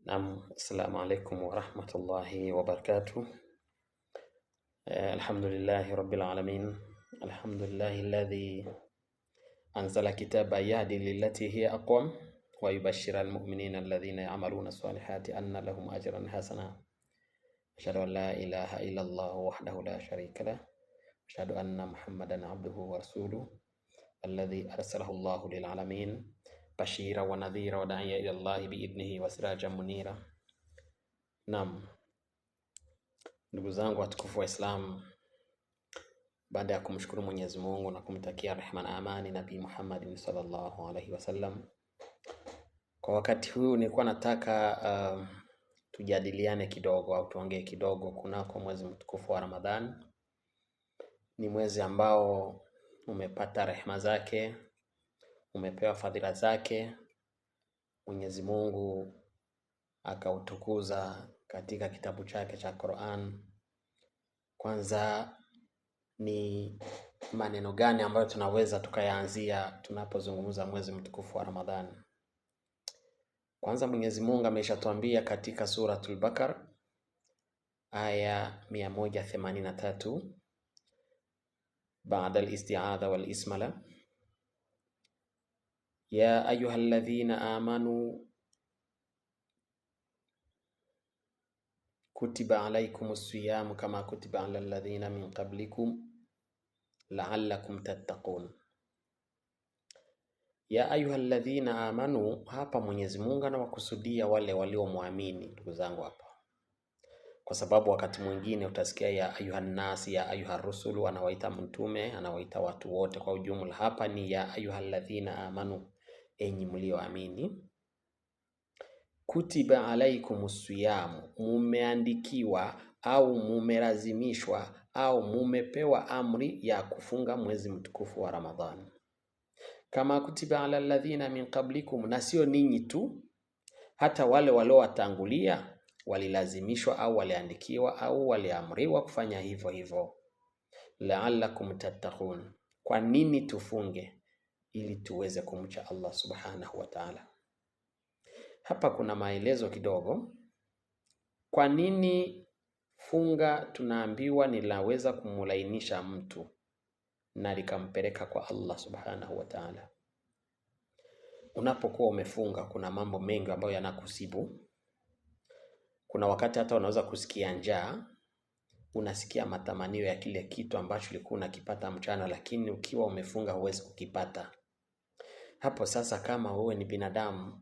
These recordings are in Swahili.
Assalamu alaikum wa rahmatullahi wa barakatuh. Alhamdulillahi rabbil alamin. Alhamdulillahi alladhi anzala kitaba yahdi lillati hiya aqwam wa yubashshira almu'minina alladhina ya'maluna as-salihati anna lahum ajran hasana. Ashhadu an la ilaha illa Allah wahdahu la sharika lah. Ashhadu anna Muhammadan abduhu wa rasuluhu alladhi arsalahu Allahu lil alamin bashira wa nadhira wa da'iya ila Allah bi idnihi wa sirajan munira. Naam, ndugu zangu watukufu wa Islam, baada ya kumshukuru Mwenyezi Mungu na kumtakia rehema na amani Nabii Muhammad sallallahu alaihi wasallam, kwa wakati huu nilikuwa nataka tujadiliane kidogo au tuongee kidogo kunako mwezi mtukufu wa Ramadhan. Ni mwezi ambao umepata rehema zake, umepewa fadhila zake. Mwenyezi Mungu akautukuza katika kitabu chake cha Qur'an. Kwanza ni maneno gani ambayo tunaweza tukayaanzia tunapozungumza mwezi mtukufu wa Ramadhani? Kwanza Mwenyezi Mungu ameshatuambia katika suratul Baqara aya 183 baada al-isti'adha wal ismala, ya ayyuhalladhina amanu kutiba alaykumus siyam kama kutiba alal ladhina min qablikum la'allakum tattaqun. Ya ayyuhalladhina amanu, hapa Mwenyezi Mungu anawakusudia wale waliomwamini. Ndugu zangu, hapa kwa sababu wakati mwingine utasikia ya ayuhan nas, ya ayuhar rusulu, anawaita mtume, anawaita watu wote kwa ujumla. Hapa ni ya ayyuhalladhina amanu, enyi mlioamini. Kutiba alaykumus siyam, mumeandikiwa au mumelazimishwa au mumepewa amri ya kufunga mwezi mtukufu wa Ramadhani. Kama kutiba ala alladhina min qablikum, na sio ninyi tu, hata wale waliowatangulia walilazimishwa au waliandikiwa au waliamriwa kufanya hivyo hivyo. La'allakum tattaqun, kwa nini tufunge? Ili tuweze kumcha Allah subhanahu wa ta'ala. Hapa kuna maelezo kidogo. Kwa nini funga tunaambiwa ninaweza kumulainisha mtu na likampeleka kwa Allah subhanahu wa ta'ala? Unapokuwa umefunga kuna mambo mengi ambayo yanakusibu. Kuna wakati hata unaweza kusikia njaa, unasikia matamanio ya kile kitu ambacho ulikuwa unakipata mchana, lakini ukiwa umefunga huwezi kukipata. Hapo sasa, kama wewe ni binadamu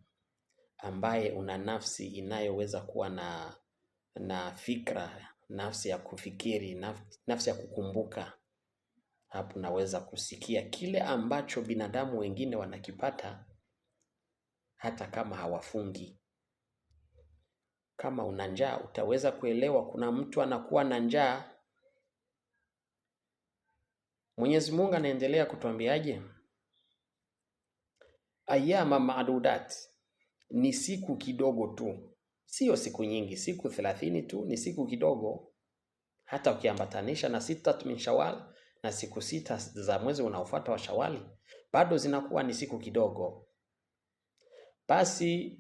ambaye una nafsi inayoweza kuwa na fikra, nafsi ya kufikiri, nafsi ya kukumbuka, hapo naweza kusikia kile ambacho binadamu wengine wanakipata hata kama hawafungi. Kama una njaa utaweza kuelewa kuna mtu anakuwa na njaa. Mwenyezi Mungu anaendelea kutuambiaje? Ayyama ma'dudat, ni siku kidogo tu, sio siku nyingi. Siku 30 tu ni siku kidogo. Hata ukiambatanisha na 6 min Shawwal na siku 6 za mwezi unaofuata wa Shawwali, bado zinakuwa ni siku kidogo. Basi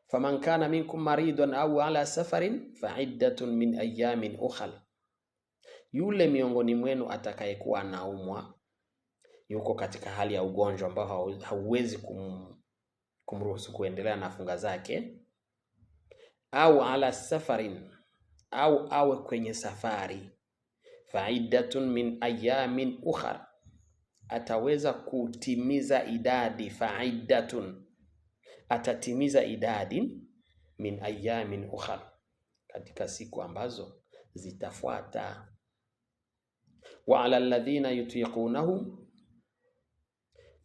faman kana minkum maridan au ala safarin fa'iddatun min ayamin ukhal, yule miongoni mwenu atakayekuwa anaumwa, yuko katika hali ya ugonjwa ambao hauwezi kumruhusu kuendelea na funga zake, au ala safarin, au awe kwenye safari, fa'iddatun min ayamin ukhar, ataweza kutimiza idadi. Fa'iddatun, atatimiza idadi min ayamin ukhar, katika siku ambazo zitafuata. Wa ala alladhina yutiqunahu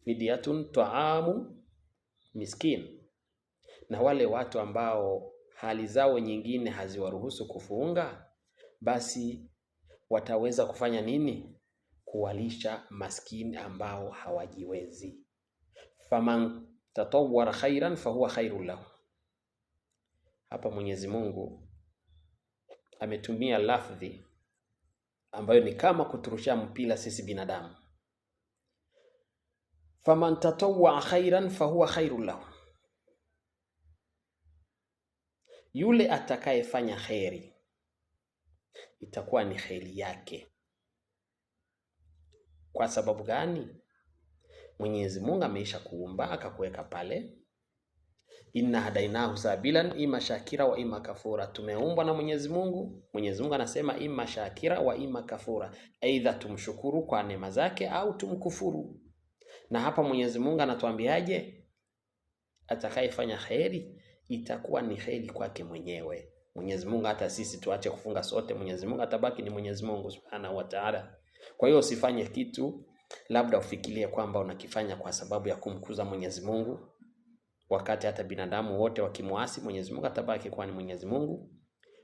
fidyatun ta'amu miskin, na wale watu ambao hali zao nyingine haziwaruhusu kufunga, basi wataweza kufanya nini? Kuwalisha maskini ambao hawajiwezi. Faman tatawwara khairan fahuwa khairul lahu. Hapa Mwenyezi Mungu ametumia lafdhi ambayo ni kama kuturushia mpira sisi binadamu. Faman tatawwa khairan fahuwa khairul lahu, yule atakayefanya kheri itakuwa ni kheri yake. Kwa sababu gani? Mwenyezi Mungu ameisha kuumba akakuweka pale. Inna hadainahu sabilan ima shakira wa ima kafura. Tumeumbwa na Mwenyezi Mungu. Mwenyezi Mungu anasema ima shakira wa ima kafura, aidha tumshukuru kwa neema zake au tumkufuru. Na hapa Mwenyezi Mungu anatuambiaje? Atakayefanya kheri itakuwa ni kheri kwake mwenyewe. Mwenyezi Mungu hata sisi tuache kufunga sote, Mwenyezi Mungu atabaki ni Mwenyezi Mungu Subhanahu wa Ta'ala. Kwa hiyo usifanye kitu labda ufikirie kwamba unakifanya kwa sababu ya kumkuza Mwenyezi Mungu, wakati hata binadamu wote wakimuasi Mwenyezi Mungu atabaki kuwa ni Mwenyezi Mungu.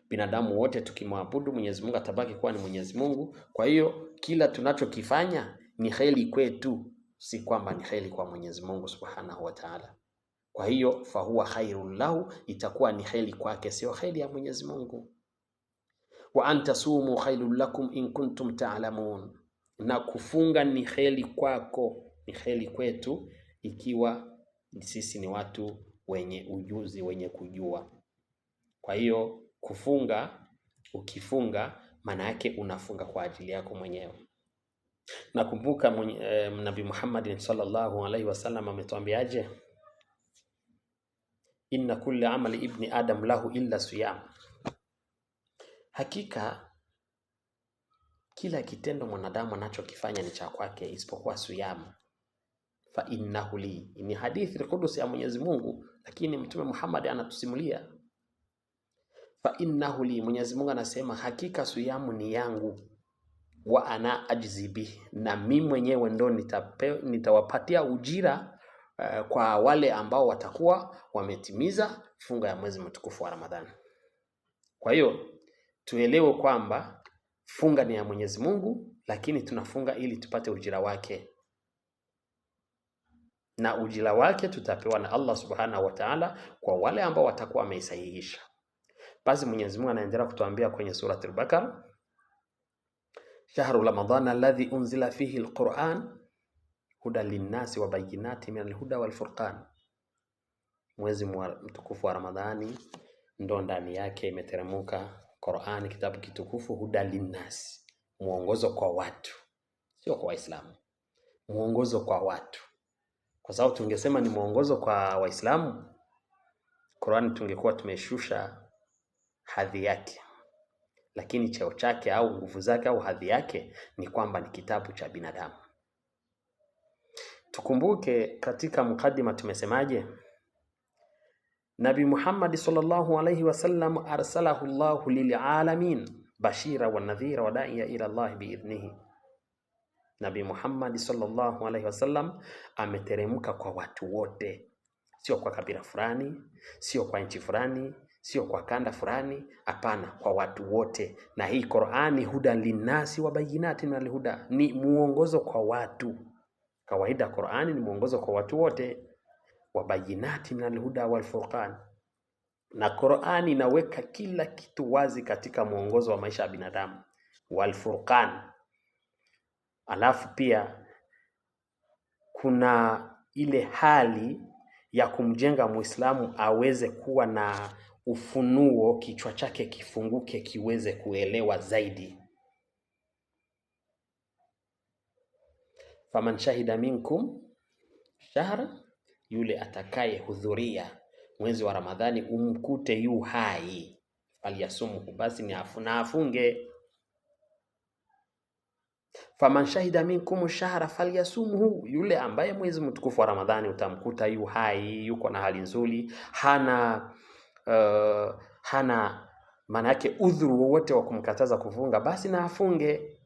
Binadamu wote tukimwabudu Mwenyezi Mungu atabaki kuwa ni Mwenyezi Mungu. Kwa hiyo kila tunachokifanya ni kheri kwetu, si kwamba ni kheri kwa Mwenyezi Mungu Subhanahu wa Ta'ala. Kwa hiyo fahuwa khairul lahu, itakuwa ni kheri kwake, sio kheri ya Mwenyezi Mungu. Wa antasumu khairul lakum in kuntum ta'lamun, na kufunga ni kheri kwako, ni kheri kwetu ikiwa sisi ni watu wenye ujuzi, wenye kujua. Kwa hiyo kufunga, ukifunga maana yake unafunga kwa ajili yako mwenyewe. Nakumbuka Nabii Muhammad sallallahu alaihi wasallam ametuambiaje? Inna kulli amali ibni adam lahu illa siyam. Hakika kila kitendo mwanadamu anachokifanya ni cha kwake isipokuwa siyam. Fa innahu li. Ni hadithi al-Qudsi ya Mwenyezi Mungu, lakini Mtume Muhammad anatusimulia. Fa innahu li, Mwenyezi Mungu anasema hakika siyamu ni yangu, wa ana ajzibi, na mimi mwenyewe ndo nitawapatia ujira kwa wale ambao watakuwa wametimiza funga ya mwezi mtukufu wa Ramadhani. Kwa hiyo tuelewe kwamba funga ni ya Mwenyezi Mungu, lakini tunafunga ili tupate ujira wake, na ujira wake tutapewa na Allah Subhanahu wa Ta'ala kwa wale ambao watakuwa wameisahihisha. Basi Mwenyezi Mungu anaendelea kutuambia kwenye surati al-Baqara, shahru Ramadhan alladhi unzila fihi al-Qur'an hudan linnasi wa bayyinatin min al-huda wal furqan. Mwezi mtukufu wa Ramadhani ndo ndani yake imeteremka Qur'an, kitabu kitukufu, hudan linnasi, muongozo kwa watu, sio kwa Waislamu, muongozo kwa watu. Kwa sababu tungesema ni muongozo kwa Waislamu, Qur'an tungekuwa tumeshusha hadhi yake, lakini cheo chake au nguvu zake au hadhi yake ni kwamba ni kitabu cha binadamu. Tukumbuke katika mukaddima tumesemaje? Nabii Muhammad sallallahu alayhi wasallam arsalahu Allahu lilalamin bashira wa nadhira wa da'iya ila Allah biidhnihi. Nabii Muhammad sallallahu alayhi wasallam ameteremka kwa watu wote, sio kwa kabila fulani, sio kwa nchi fulani, sio kwa kanda fulani, hapana, kwa watu wote. Na hii Qur'ani hudan linnasi wa bayyinatin minal huda, ni muongozo kwa watu. Kawaida Qur'ani ni muongozo kwa watu wote, wa bayyinatin minal huda wal furqan. Na Qur'ani inaweka kila kitu wazi katika muongozo wa maisha ya binadamu, wal furqan. Alafu pia kuna ile hali ya kumjenga Muislamu aweze kuwa na ufunuo, kichwa chake kifunguke kiweze kuelewa zaidi. Faman shahida minkum shahra, yule atakaye hudhuria mwezi wa Ramadhani umkute yu hai, faliyasumu, basi ni afunge. Faman shahida minkum shahra falyasumhu, yule ambaye mwezi mtukufu wa Ramadhani utamkuta yu hai, yuko na hali nzuri, hana maana yake udhuru wowote wa kumkataza kufunga, basi na afunge.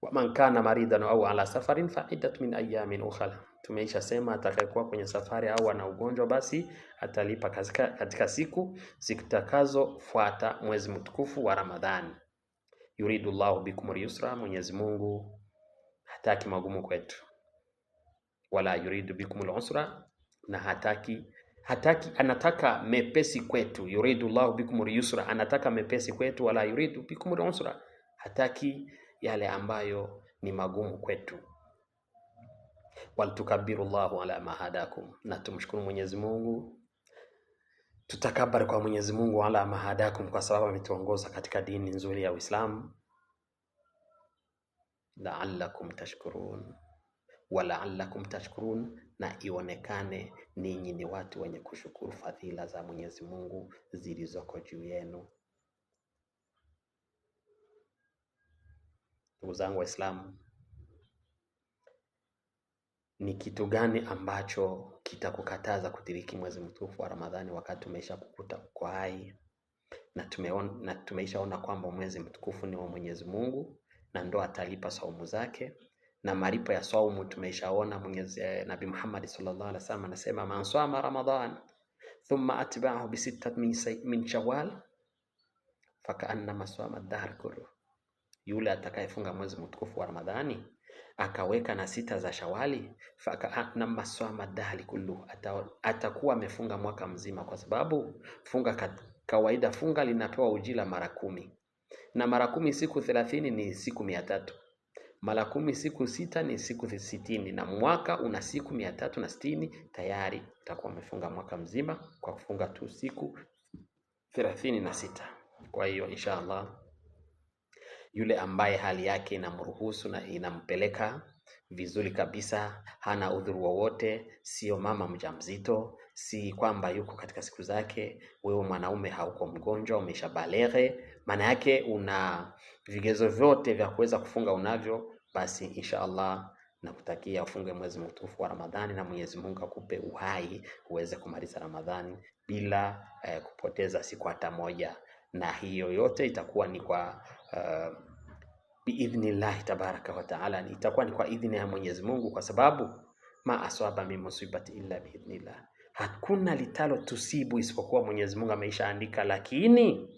Wa man kana maridan au ala safarin fa iddat min ayamin ukhra. Tumeisha sema atakayekuwa kwenye safari au ana ugonjwa basi atalipa katika siku zitakazofuata mwezi mtukufu wa Ramadhani. Yuridu Allahu bikum al-yusra, Mwenyezi Mungu hataki magumu kwetu. Wala yuridu bikum al-usra, na hataki, anataka mepesi kwetu. Yuridu Allahu bikum al-yusra, anataka mepesi kwetu. Wala yuridu bikum al-usra, hataki yale ambayo ni magumu kwetu. Wal tukabbiru Allahu ala ma hadakum, na tumshukuru Mwenyezi Mungu Tutakabari kwa Mwenyezi Mungu ala mahadakum, kwa sababu ametuongoza katika dini nzuri ya Uislamu. La'allakum tashkurun wa la'allakum tashkurun, na ionekane ninyi ni watu wenye kushukuru fadhila za Mwenyezi Mungu zilizoko juu yenu. Ndugu zangu Waislamu, ni kitu gani ambacho kitakukataza kudiriki mwezi mtukufu wa Ramadhani wakati umesha kukuta uko hai na tumeishaona kwamba mwezi mtukufu ni wa Mwenyezi Mungu na ndo atalipa saumu zake, na malipo ya saumu tumeishaona Nabii Muhammad sallallahu alaihi wasallam anasema, man sama Ramadhan thumma atba'ahu bi sittatin min Shawwal fakaannama sama ad-dahr kullu, yule atakayefunga mwezi mtukufu wa Ramadhani akaweka na 6 za Shawali, fakaannama sama ad-dahr kullu, atakuwa amefunga mwaka mzima, kwa sababu kawaida funga linapewa ujira mara 10, na mara 10 siku 30 ni siku 300, mara 10 siku 6 ni siku 60, na mwaka una siku 360. Tayari utakuwa umefunga mwaka mzima kwa kufunga tu siku 36. Kwa hiyo inshallah, yule ambaye hali yake inamruhusu na inampeleka vizuri kabisa, hana udhuru wowote, sio mama mjamzito, si kwamba yuko katika siku zake, wewe mwanaume hauko mgonjwa, umeshabaleghe, maana yake una vigezo vyote vya kuweza kufunga unavyo, basi inshallah nakutakia ufunge mwezi mtukufu wa Ramadhani, na Mwenyezi Mungu akupe uhai uweze kumaliza Ramadhani bila kupoteza siku hata moja, na hiyo yote itakuwa ni kwa biidhnillah tabaraka wa taala, itakuwa ni kwa idhini ya Mwenyezi Mungu, kwa sababu ma aswaba min musibati illa biidhnillah, hakuna litalo tusibu isipokuwa Mwenyezi Mungu ameishaandika. Lakini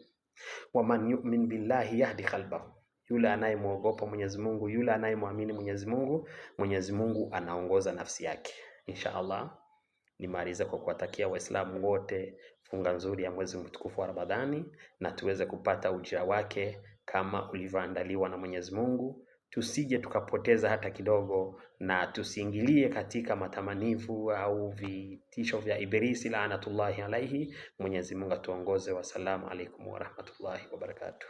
waman yu'min billahi yahdi qalbahu, yule anayemuogopa Mwenyezi Mungu, yule anayemwamini Mwenyezi Mungu, Mwenyezi Mungu anaongoza nafsi yake. Inshallah nimalize kwa kuwatakia Waislamu wote funga nzuri ya mwezi mtukufu wa Ramadhani, na tuweze kupata ujira wake kama ulivyoandaliwa na Mwenyezi Mungu. Tusije tukapoteza hata kidogo, na tusiingilie katika matamanivu au vitisho vya Ibilisi laanatullahi alaihi. Mwenyezi Mungu atuongoze. Wassalamu alaikum warahmatullahi wabarakatuh.